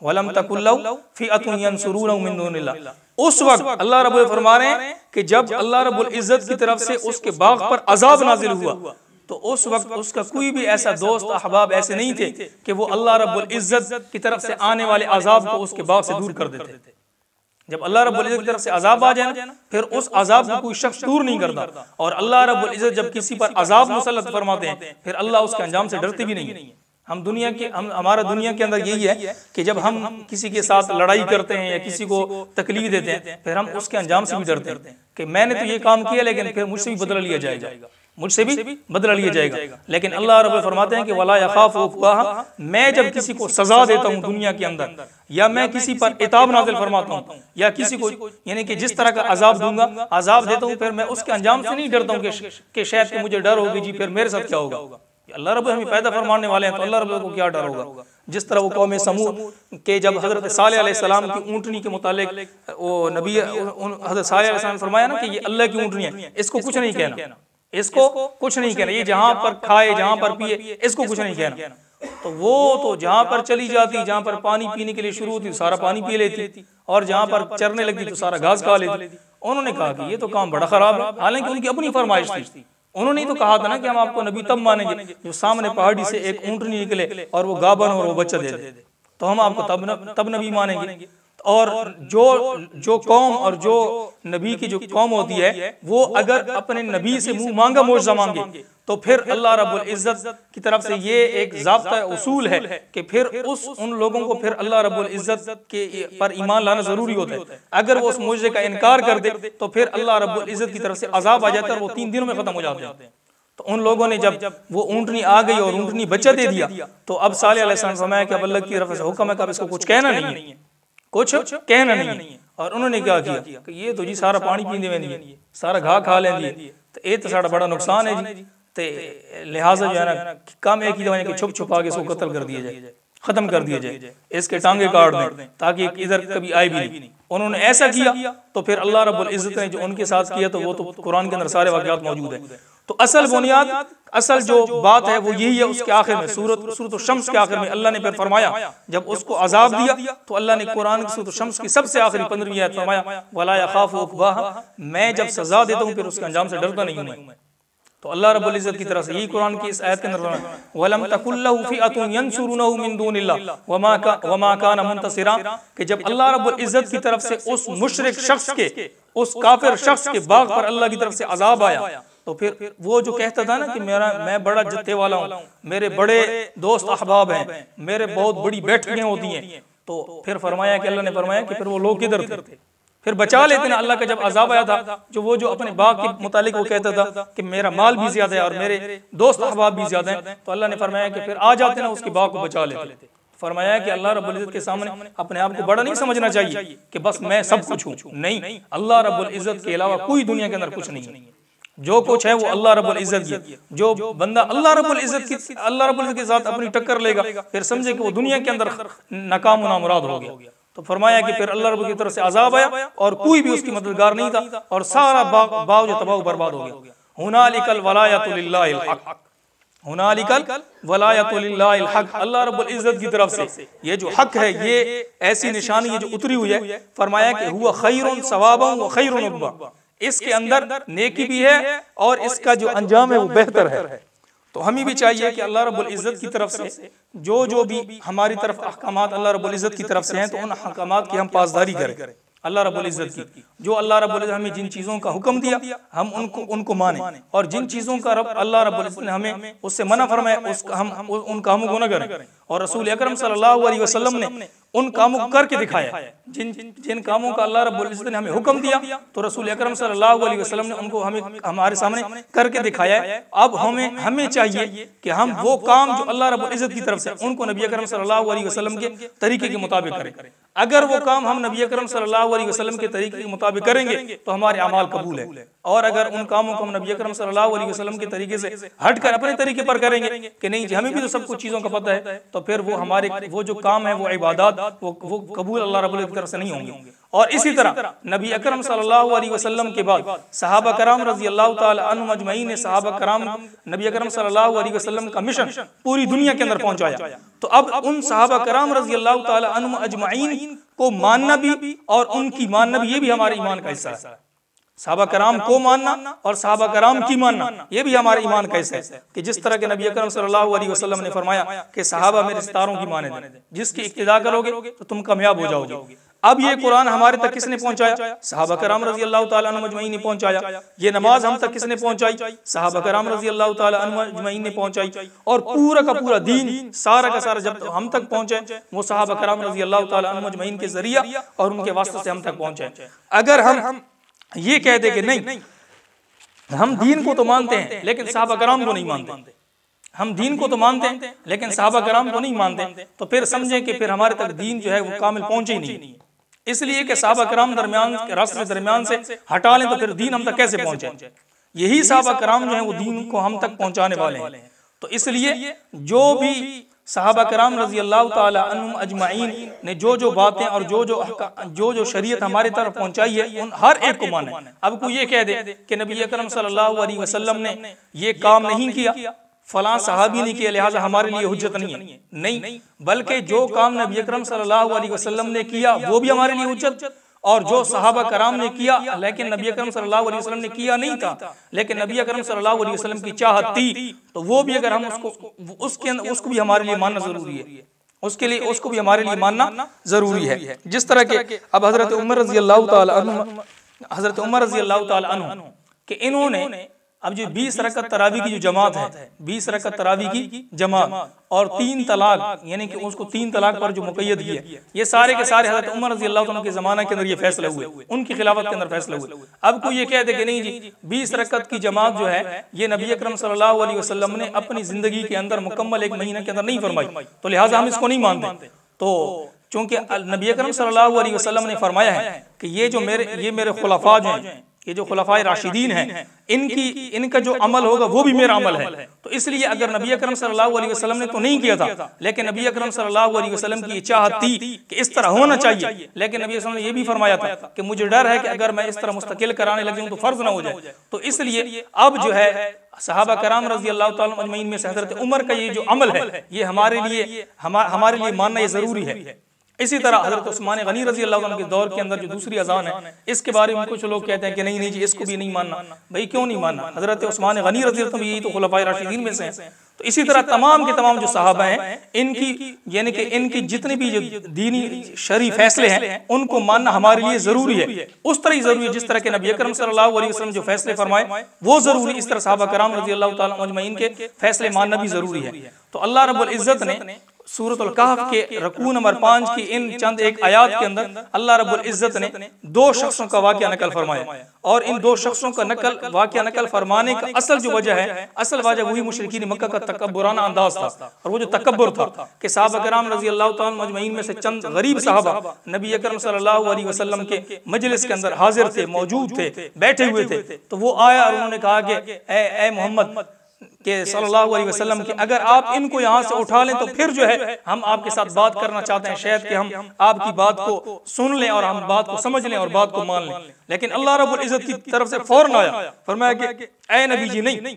वलम तकुल्लहु फ़िअतुन यंसुरूनहु मिन दूनिल्लाह। उस वक्त अल्लाह रब्बुल फरमा रहे हैं कि जब अल्लाह रब्बुल इज्जत की तरफ से उसके बाग पर अजाब नाजिल हुआ, तो उस वक्त उसका कोई भी ऐसा दोस्त अहबाब ऐसे नहीं थे कि वो अल्लाह रब्बुल इज्जत की तरफ से आने वाले अजाब को उसके बाग से दूर कर देते। जब अल्लाह रब्बुल इज्जत की तरफ से अजाब आ जाए ना, फिर उस अजाब को कोई शख्स दूर नहीं करता। और अल्लाह रब्बुल इज्जत जब किसी पर अजाब मुसल्लत फरमाते हैं, फिर अल्लाह उसके अंजाम से डरते भी नहीं है। हमारा दुनिया के अंदर यही है कि जब हम किसी के साथ लड़ाई करते हैं या किसी को तकलीफ देते हैं, फिर हम उसके अंजाम से भी डरते हैं कि मैंने तो ये काम किया लेकिन फिर मुझसे भी बदला लिया जाएगा, मुझसे भी बदला लिया जाएगा। लेकिन अल्लाह रब्बुल फरमाते हैं कि वला यखाफु उक़बाहा, मैं जब किसी को सजा देता हूँ दुनिया के अंदर, या मैं किसी पर इताब नाज़िल फरमाता हूँ, या किसी को यानी कि जिस तरह का अजाब दूंगा, अजाब देता हूँ, फिर मैं उसके अंजाम से नहीं डरता हूँ कि शायद कि मुझे डर होगी जी फिर मेरे साथ क्या होगा। अल्लाह रब्बुल हमें पैदा फरमाने वाले हैं, तो अल्लाह रब्बुल को क्या डर होगा। जिस तरह वो कौम समूह के जब हज़रत सालेह अलैहिस्सलाम की ऊँटनी के मुतालिक वो नबी हज़रत सालेह अलैहिस्सलाम ने फरमाया ना कि ये अल्लाह की ऊँटनी है, इसको कुछ नहीं कहना, इसको कुछ नहीं कहना, ये जहाँ पर खाए जहाँ पर पिए इसको कुछ नहीं कहना। तो वो तो जहाँ पर चली जाती, जहाँ पर पानी पीने के लिए शुरू होती सारा पानी पी लेती, और जहाँ पर चरने लगती तो सारा घास खा लेती। उन्होंने कहा कि ये तो काम बड़ा खराब है, हालांकि उनकी अपनी फरमाइश थी। उन्होंने तो कहा था ना कि हम आपको नबी तब मानेंगे जो सामने पहाड़ी से एक ऊँटनी निकले और वो गाबन और वो बच्चा दे दे, तो हम आपको तब नबी मानेंगे। और जो कौम और जो नबी की जो कौम होती है, वो अगर अपने नबी से मुंह मांगा मौजज़ा मांगे, तो फिर अल्लाह रब्बुल इज्जत की तरफ से ये एक ज़ाब्ता उसूल है कि फिर उन लोगों को फिर अल्लाह रब्बुल इज्जत के पर ईमान लाना ज़रूरी होता है। अगर वो उस मौजज़े का इनकार कर दे तो फिर अल्लाह रब्बुल इज्जत की तरफ से अजाब आ जाता है और वो 3 दिनों में ख़त्म हो जाते हैं। तो उन लोगों ने जब वो ऊँटनी आ गई और ऊँटनी बच्चा दे दिया, तो अब सालेह अलैहिस्सलाम ने फरमाया कि अब अल्लाह की तरफ से हुक्म है कि अब इसको कुछ कहना नहीं है, कुछ कहना नहीं है। और उन्होंने क्या किया कि ये तो जी सारा पानी पीने में नहीं है, सारा घा खा लेंदी, तो ये तो सारा बड़ा नुकसान है जी, तो लिहाजा जो है ना काम एक ही दवा कि छुप छुपा के इसको कत्ल कर दिया जाए, खत्म कर दिया जाए, इसके टांगे काट दें ताकि इधर कभी आए भी नहीं। उन्होंने ऐसा किया तो फिर अल्लाह रब्बुल इज्जत ने जो उनके साथ किया, तो वो तो कुरान के अंदर सारे वाक़यात मौजूद है। तो असल बुनियाद, असल जो बात है वो यही है। उसके आखिर में सूरत शम्स के आखिर में अल्लाह ने फिर फरमाया, जब उसको अजाब दिया तो अल्लाह ने कुरान की सूरत शम्स की सबसे आखिरी 15वीं आयत फरमाया वला यखाफु उक़बाहा, मैं जब सजा देता हूँ फिर उसके अंजाम से डरता नहीं हूँ मैं। तो अल्लाह रब्बुल इज़्ज़त की तरफ से यही कुरान की इस आयत के अंदर वलम तकुल लहु फ़िअतुन यंसुरुनहु मिन दुनिल्लाह वमा काना मुंतसिरा, कि जब अल्लाह रब्बुल इज़्ज़त की तरफ से उस मुशरिक शख्स के, उस काफिर शख्स के बाग पर अल्लाह की तरफ से अजाब आया, तो फिर वो जो कहता था ना कि मैं बड़ा जत्थे वाला हूँ, मेरे बड़े दोस्त अहबाब हैं, मेरे बहुत बड़ी बैठकें होती हैं, तो फिर फरमाया कि अल्लाह ने फरमाया कि फिर वो लोग किधर थे, फिर बचा लेते ना। अल्लाह का जब अजाब आया था, जो अपने बाग के मुतालिक वो कहता था कि मेरा माल भी ज्यादा है और मेरे दोस्त अहबाब भी ज्यादा हैं, तो अल्लाह ने फरमाया कि फिर आ जाते ना उसके बाग को बचा लेते। फरमाया कि अल्लाह रब्बुल इज़्ज़त के सामने अपने आप को बड़ा नहीं समझना चाहिए कि बस मैं सब कुछ हूँ, नहीं, अल्लाह रब्बुल इज़्ज़त के अलावा कोई दुनिया के अंदर कुछ नहीं है। जो कुछ है वो अल्लाह रब्बुल इज़्ज़त की है। जो बंदा अल्लाह रब्बुल इज़्ज़त के साथ अपनी टक्कर लेगा, फिर समझे कि वो दुनिया के अंदर नाकाम नामुराद हो गया। तो फरमाया कि फिर अल्लाह रब्बुल की तरफ से अजाब आया और कोई भी उसकी मददगार नहीं था और सारा बाग जो तबाह बर्बाद हो गया। हुनालिकल वलायतु लिल्लाहिल हक, हुनालिकल वलायतु लिल्लाहिल हक, अल्लाह रब्बुल इज़्ज़त की तरफ से ये जो हक है, ये ऐसी निशानी है जो उतरी हुई है। फरमाया कि हुवा खैरुन सवाबन व खैरुन उक़बा, इसके अंदर नेकी भी है और इसका जो अंजाम है वो बेहतर है। तो हमें भी चाहिए कि अल्लाह रब्बुल इज़्ज़त की तरफ से जो भी हमारी तरफ अहकामात अल्लाह रब्बुल इज़्ज़त की तरफ से हैं, तो उन अहकामात की हम पासदारी करें अल्लाह रब्बुल इज़्ज़त की। जो अल्लाह रब्बुल इज़्ज़त हमें जिन चीज़ों का हुक्म दिया हम उनको माने, और जिन चीज़ों का अल्लाह रब्बुल इज़्ज़त ने हमें उससे मना फरमाया उन कामों को न करें। और रसूल अकरम सल्लल्लाहु अलैहि वसल्लम ने उन कामों को करके दिखाया। जिन कामों का अल्लाह रब्बुल इज़्ज़त ने हमें हुक्म दिया, तो रसूल अकरम सल्लल्लाहु अलैहि वसल्लम ने उनको हमारे सामने करके दिखाया है। अब हमें चाहिए कि हम वो काम जो अल्लाह रब्बुल इज़्ज़त की तरफ से उनको नबी अकरम सल्लल्लाहु अलैहि वसल्लम के तरीके के मुताबिक करें। अगर वो काम हम नबी अकरम सल्लल्लाहु अलैहि वसल्लम के तरीके के मुताबिक करेंगे तो हमारे अमाल कबूल है, और अगर उन कामों को हम नबी अकरम सल्लल्लाहु अलैहि वसल्लम के तरीके से हटकर अपने तरीके पर करेंगे कि नहीं जी हमें भी तो सब कुछ चीज़ों का पता है, तो फिर वो जो काम है वो इबादत वो कबूल अल्लाह रब्बुल इज़्ज़त की तरफ से नहीं होंगे। और इसी तरह नबी अकरम सल्लल्लाहु अलैहि वसल्लम के बाद सहाबा कराम रज़ी अल्लाह तआला अन्हुम अजमईन ने सहाबा कराम नबी अकरम सल्लल्लाहु अलैहि वसल्लम का मिशन पूरी दुनिया के अंदर पहुंचाया। तो अब उन सहाबा कराम रज़ी अल्लाह तआला अन्हुम अजमईन को मानना भी और उनकी मानना भी, ये भी हमारे ईमान का हिस्सा है। सहाबा कराम को मानना और सहाबा कराम की मानना ये भी हमारे ईमान का हिस्सा है कि जिस तरह के नबी अकरम सल्लल्लाहु अलैहि वसल्लम ने फरमाया कि सहाबा मेरे सितारों की माने दें, जिसकी इक्तिदा करोगे तो तुम कामयाब हो जाओगे। अब ये कुरान हमारे तक किसने पहुंचाया? सहाबा कराम रज़ी अल्लाह तआला अन्हुम अजमईन ने पहुंचाया। ये नमाज हम तक किसने पहुंचाई? सहाबा कराम रज़ी अल्लाह तआला अन्हुम अजमईन ने पहुंचाई। और पूरा का पूरा दीन सारा का सारा जब हम तक पहुंचे वो सहाबा कराम रज़ी अल्लाह तआला अन्हुम अजमईन के जरिया और उनके वास्ते से हम तक पहुंचे। अगर हम ये कह दे कि नहीं हम दीन को तो मानते हैं लेकिन सहाबा कराम को नहीं मानते, हम दीन को तो मानते हैं लेकिन सहाबा कराम को नहीं मानते, तो फिर समझें कि फिर हमारे तक दीन जो है वो कामिल पहुंचे ही नहीं। इसलिए कि सहाबा कराम दरमियान रास्ते दरमियान से हटा लें तो फिर दीन हम तक कैसे पहुंचे? यही सहाबा कराम जो है वो दीन को हम तक पहुंचाने वाले हैं। तो इसलिए जो भी सहाबा कराम रज़ी अल्लाह तआला अन्हुम अजमईन ने जो बातें और जो शरीयत हमारे तरफ पहुंचाई है उन हर एक को माने। अब कोई ये कह दे कि नबी अकरम सल्लल्लाहु अलैहि वसल्लम ने ये काम नहीं किया, फलां सहाबी ने किया, लिहाजा हमारे लिए हुज्जत नहीं है, नहीं, बल्कि जो काम नबी अकरम सल्लल्लाहु अलैहि वसल्लम ने किया वो भी हमारे लिए हुज्जत, और जो सहाबा कराम ने किया लेकिन नबी अकरम सल्लल्लाहु अलैहि वसल्लम ने किया नहीं था लेकिन नबी अकरम सल्लल्लाहु अलैहि वसल्लम की चाहत थी, तो वो भी अगर हम उसको भी हमारे लिए मानना जरूरी है, उसको भी हमारे लिए मानना जरूरी है। जिस तरह के अब हजरत उमर रज़ी अल्लाह तआला अन्हु कि इन्होंने अब जो 20 रकअत तरावी की जो जमात है, 20 रकअत तरावी की जमात और 3 तलाक यानी कि उसको 3 तलाक पर जो मुक़य्यद किया, ये सारे के सारे हज़रत उमर रज़ी अल्लाह तआला के ज़माना के अंदर ये फैसले हुए, उनकी खिलाफत के अंदर फैसले हुए। अब कोई ये कह दे कि नहीं जी 20 रकअत की जमात जो है ये नबी अकरम सल्लल्लाहु अलैहि वसल्लम ने अपनी ज़िंदगी के अंदर मुकम्मल 1 महीने के अंदर नहीं फरमाई, तो लिहाजा हम इसको नहीं मानते। तो चूँकि नबी अकरम सल्लल्लाहु अलैहि वसल्लम ने फरमाया है कि ये मेरे खुलफा जो हैं, ये जो खुलफाए राशिदीन हैं, इनका जो अमल होगा वो भी मेरा अमल है। तो इसलिए अगर नबी अकरम सल्लल्लाहु अलैहि वसल्लम ने तो नहीं किया था लेकिन नबी अकरम सल्लल्लाहु अलैहि वसल्लम की चाहत थी कि इस तरह होना चाहिए, लेकिन नबी वसल्लम ने ये भी फरमाया था कि मुझे डर है कि अगर मैं इस तरह मुस्तकिल कराने लग जाऊं तो फर्ज ना हो जाए। तो इसलिए अब जो है सहाबा कराम रज़ी अल्लाह तआला अजमईन में से हज़रत उमर का ये जो अमल है ये हमारे लिए मानना ये जरूरी है। इसी तरह हज़रत उस्मान गनी रज़ी अल्लाह अन्हु के दौर के अंदर जो दूसरी अजान है, इसके बारे में कुछ लोग कहते हैं कि नहीं नहीं जी इसको भी नहीं मानना। भाई क्यों नहीं मानना? हज़रत उस्मान गनी रज़ी अल्लाह अन्हु यही तो खुलफाए राशिदीन में से हैं। तो इसी तरह तमाम के तमाम जो सहाबा हैं इनकी यानी कि इनकी जितने भी जो दीनी शरई फैसले हैं उनको मानना हमारे लिए ज़रूरी है। उस तरह ही ज़रूरी है जिस तरह के नबी अकरम सल्लल्लाहु अलैहि वसल्लम जो फैसले फरमाए वो ज़रूरी, इस तरह सहाबा कराम रज़ी अल्लाह तआला अजमईन के फैसले मानना भी ज़रूरी है। तो अल्लाह रब्बुल इज़्ज़त ने सूरतुल कहफ के रकू नंबर 5 की इन चंद एक आयात के अंदर अल्लाह रब्बुल इज़्ज़त ने दो शख्सों का वाक़या नकल फरमाया, और इन दो शख्सों का वाक़या नकल फरमाने का असल जो वजह है, असल वजह वही मुशरिकीन मक्का का तकब्बुराना अंदाज था। और वो जो तकब्बुर था कि सहाबा कराम रज़ी अल्लाह तआला अजमईन में से चंद गरीब सहाबा नबी अकरम सल्लल्लाहु अलैहि वसल्लम के मजलिस के अंदर हाजिर थे, मौजूद थे, बैठे हुए थे। तो वो आया और उन्होंने कहा कि ए मोहम्मद के सल्लल्लाहु अलैहि वसल्लम की अगर आप इनको यहाँ से उठा लें तो फिर जो है हम आपके साथ बात करना चाहते हैं, शायद कि हम आपकी बात को सुन लें और हम बात को समझ लें और बात को मान लें। लेकिन अल्लाह रब्बुल इज़्ज़त की तरफ से फौरन आया, फरमाया कि ऐ नबी जी नहीं,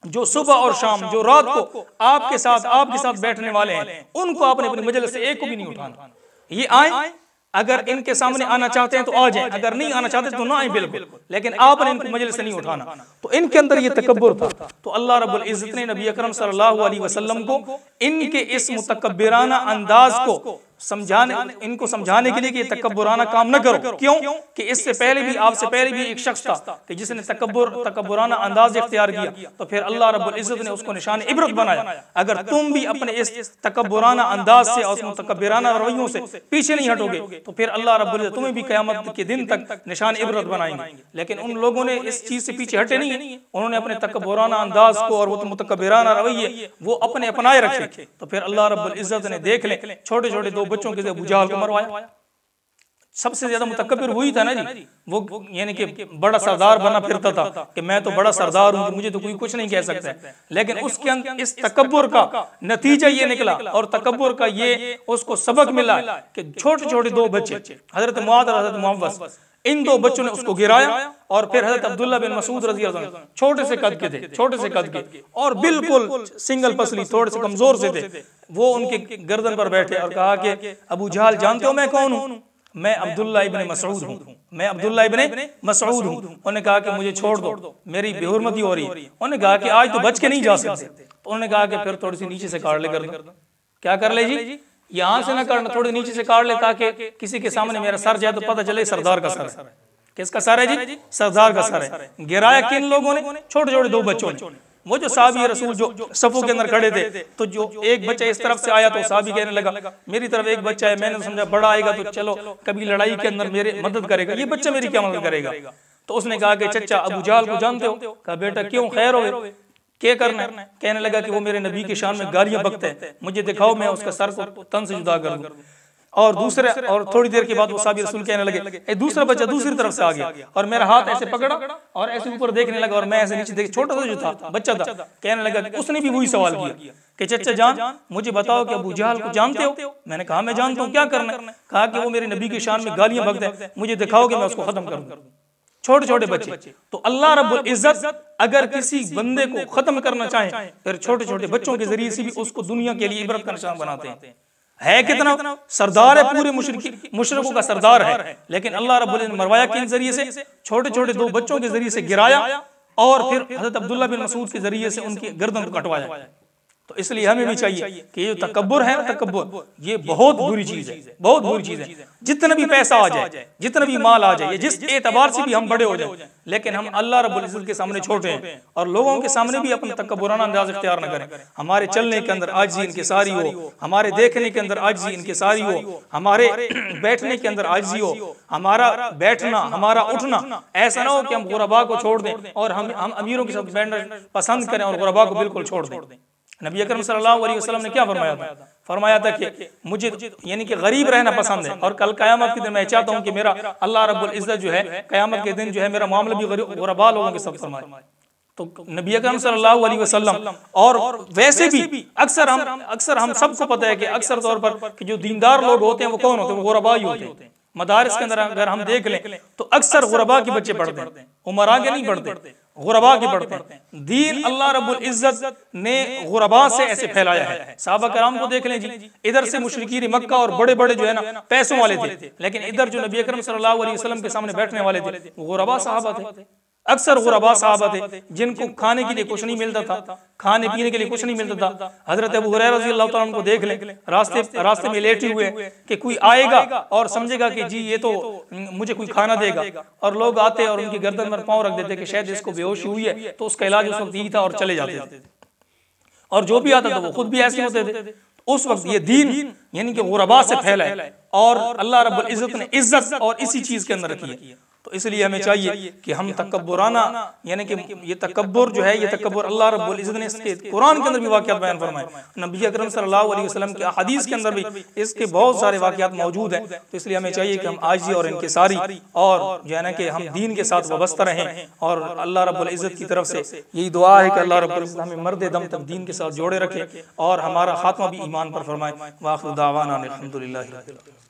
जो सुबह और शाम जो रात को आपके साथ बैठने वाले हैं उनको आपने अपनी मजलिस से एक को भी नहीं उठाना। ये आए, अगर इनके सामने आना चाहते हैं तो आ जाएं, अगर नहीं आना चाहते तो ना आए बिल्कुल, लेकिन आपने इनको मजलिस से नहीं उठाना। तो इनके अंदर ये तकब्बुर था। तो अल्लाह रब्बुल इज़्ज़त ने नबी अकरम सल्लल्लाहु अलैहि वसल्लम को इनके इस मुतकब्बिराना अंदाज को इनको समझाने के लिए कि तकब्बुराना काम न करो। क्यों कि इससे पहले भी, आपसे पहले भी एक शख्स था कि जिसने तकब्बुराना अंदाज इख्तियार किया, तो फिर अल्लाह रब्बुल इज़्ज़त ने उसको निशान इबरत बनाया। अगर तुम भी अपने इस तकब्बुराना अंदाज से और मुतकब्बिराना रवैयों से पीछे नहीं हटोगे तो फिर अल्लाह रब्बुल इज़्ज़त तुम्हें भी क़यामत के दिन तक निशान इबरत बनाएंगे। लेकिन उन लोगों ने इस चीज से पीछे हटे नहीं, उन्होंने अपने तकब्बुराना अंदाज को और वो मुतकब्बिराना रवैये वो अपने अपनाए रखे। तो फिर अल्लाह रब्बुल इज़्ज़त ने देख ले छोटे छोटे दो बच्चों के अबू जहल को मरवाया। सबसे ज्यादा मुतकब्बिर वही था ना जी, वो यानी कि बड़ा सरदार बना फिरता था कि मैं तो बड़ा सरदार हूं, मुझे तो कोई कुछ नहीं कह सकता है। लेकिन उसके अंदर इस तकब्बुर का नतीजा ये निकला और तकब्बुर का ये उसको सबक मिला कि छोटे छोटे दो बच्चे हजरत मुआद और हजरत मुअव्वस, इन दो बच्चों ने उसको गिराया। और फिर हजरत अब्दुल्ला बिन मसूद रज़ी अल्लाह अन्हु छोटे से कद के थे, छोटे से कद के और बिल्कुल सिंगल पसली, थोड़े से कमजोर से थे। वो उनके गर्दन पर बैठे और कहा कि अबू जहल जानते हो मैं कौन हूँ? मैं अब्दुल्ला इब्न मसऊद हूँ, मैं अब्दुल्ला इब्न मसऊद हूँ। उन्होंने कहा कि मुझे छोड़ दो, मेरी बेहुरमती हो रही है। उन्होंने कहा कि आज तो बच के नहीं जा सकते। तो उन्होंने कहा कि फिर थोड़ी सी नीचे से काट ले कर दो। क्या कर ले जी? यहाँ से ना करना, थोड़ी नीचे से काट ले ताकि किसी के सामने मेरा सर जाए तो पता चले सरदार का सर है। किसका सर है जी? सरदार का सर है। गिराया किन लोगों ने? छोटे छोटे दो बच्चों ने। वो जो साहबी रसूल जो सफों के अंदर खड़े थे, तो जो एक बच्चा इस तरफ से आया तो साहबी कहने लगा मेरी तरफ एक बच्चा है, मैंने समझा बड़ा आएगा तो चलो कभी लड़ाई के अंदर मेरे मदद करेगा, ये बच्चा मेरी क्या मदद करेगा? तो उसने कहा कि चचा अबू जहल को जानते हो? कहा बेटा क्यों, खैर हो क्या करना है? कहने लगा कि वो मेरे नबी की शान में गालियां बकते हैं, मुझे दिखाओ मैं उसका सर को तन से जुदा कर दूं। और थोड़ी देर के बाद वो साहबी रसूल कहने लगे दूसरा बच्चा दूसरी तरफ से आ गया और मेरा हाथ ऐसे पकड़ा और ऐसे ऊपर देखने लगा और मैं ऐसे नीचे देख, छोटा सा जो था बच्चा था, कहने लगा कि उसने भी वही सवाल किया कि चचा जान मुझे बताओ कि अबू जहल को जानते हो? मैंने कहा मैं जानता हूँ, क्या करना है? कहा कि वो मेरे नबी की शान में गालियां बकता है, मुझे दिखाओ कि मैं उसको खत्म कर दूं। छोटे छोटे बच्चे। तो अल्लाह रब्बुल इज़्ज़त अगर किसी बंदे को खत्म करना चाहे फिर छोटे छोटे बच्चों के जरिए से भी उसको दुनिया के लिए इबरत का निशान बनाते हैं। है कितना सरदार है, पूरे मुशरिकों का सरदार है, लेकिन अल्लाह रब्बुल इज़्ज़त ने मरवाया किन जरिए से? छोटे छोटे दो बच्चों के जरिए से गिराया और फिर हजरत अब्दुल्ला बिन मसूद के जरिए से उनकी गर्दन को कटवाया। तो इसलिए हमें भी चाहिए कि ये तकब्बुर है ना, तकब्बुर ये बहुत बुरी चीज है, बहुत बुरी चीज है। जितना भी पैसा आ जाए, जितना भी माल आ जाए, जिस एतबार से भी हम बड़े हो जाए, लेकिन हम अल्लाह रब्बुल इज़्ज़त के सामने छोटे हैं और लोगों के सामने भी अपना तकब्बुराना अंदाज इख्तियार न करें। हमारे चलने के अंदर आजिज़ी इनकी सारी हो, हमारे देखने के अंदर आजिज़ी इनकी सारी हो, हमारे बैठने के अंदर आजिज़ी हो, हमारा बैठना, हमारा उठना ऐसा ना हो कि हम गुरबा को छोड़ दें और हम अमीरों के साथ बैठना पसंद करें और गुरबा को बिल्कुल छोड़ दें। नबी अकरम सल्लल्लाहु अलैहि वसल्लम ने क्या फरमाया था? फरमाया था कि मुझे यानी कि गरीब रहना पसंद है और कल क़यामत के दिन मैं चाहता हूँ कि मेरा अल्लाह रब्बुल इज़्ज़त जो है क़यामत के दिन जो है मेरा मामला भी गुरबा लोगों के साथ फरमाए। तो नबी अकरम सल्लल्लाहु अलैहि वसल्लम और वैसे भी अक्सर हम सबको पता है कि अक्सर तौर पर कि जो दीनदार लोग होते हैं वो कौन होते हैं? वो गुरबा ही होते हैं। मदारिस के अंदर अगर हम देख लें तो अक्सर गुरबा के बच्चे पढ़ते हैं, उमरा के नहीं पढ़ते, गुरबा के पढ़ते हैं। दीन अल्लाह रब्बुल इज्जत ने गुरबा से ऐसे फैलाया है। सहाबा कराम को देख लें जी, इधर से मुशरिकीन मक्का और बड़े बड़े जो है ना पैसों वाले थे, लेकिन इधर जो नबी अकरम सल्लल्लाहु अलैहि वसल्लम के सामने बैठने वाले थे वो गुरबा सहाबा थे। अक्सर गुरबा सहाबा थे जिनको खाने के लिए कुछ नहीं मिलता था, खाने पीने के लिए कुछ नहीं मिलता था। हजरत अबू हुरैरा रज़ी अल्लाह तआला अन्हु को देख लें, रास्ते में लेटे हुए कि कोई आएगा और समझेगा कि जी ये तो मुझे कोई खाना देगा, और लोग आते और उनकी गर्दन पर पाँव रख देते कि शायद इसको बेहोशी हुई है, तो उसका इलाज उस वक्त यही था और चले जाते थे। और जो भी आता था वो खुद भी ऐसे होते थे। उस वक्त ये दीन यानी कि गुरबा से फैला है और अल्लाह रब्बुल इज्जत ने इज्जत और इसी चीज के अंदर रखी है। तो इसलिए हमें चाहिए कि हम तकब्बुराना यानी कि ये तकब्बुर जो है, ये तकब्बुर अल्लाह रब्बुल इज्जत ने इसके कुरान के अंदर भी वाक़यात बयान फरमाए, नबी अकरम सल्लल्लाहु अलैहि वसल्लम के हदीस के अंदर भी इसके बहुत सारे वाक़यात मौजूद हैं। तो इसलिए हमें चाहिए कि हम आजी और इनकिसारी और जो है ना कि हम दीन के साथ वाबस्ता रहें। और अल्लाह रब्बुल इज्जत की तरफ से यही दुआ है कि अल्लाह रब्बुल इज्जत हमें मर्द दम तक दीन के साथ जोड़े रखे और हमारा खात्मा भी ईमान पर फरमाए। व आखिरु दावाना अनिल हम्दुलिल्लाहि रब्बिल आलमीन।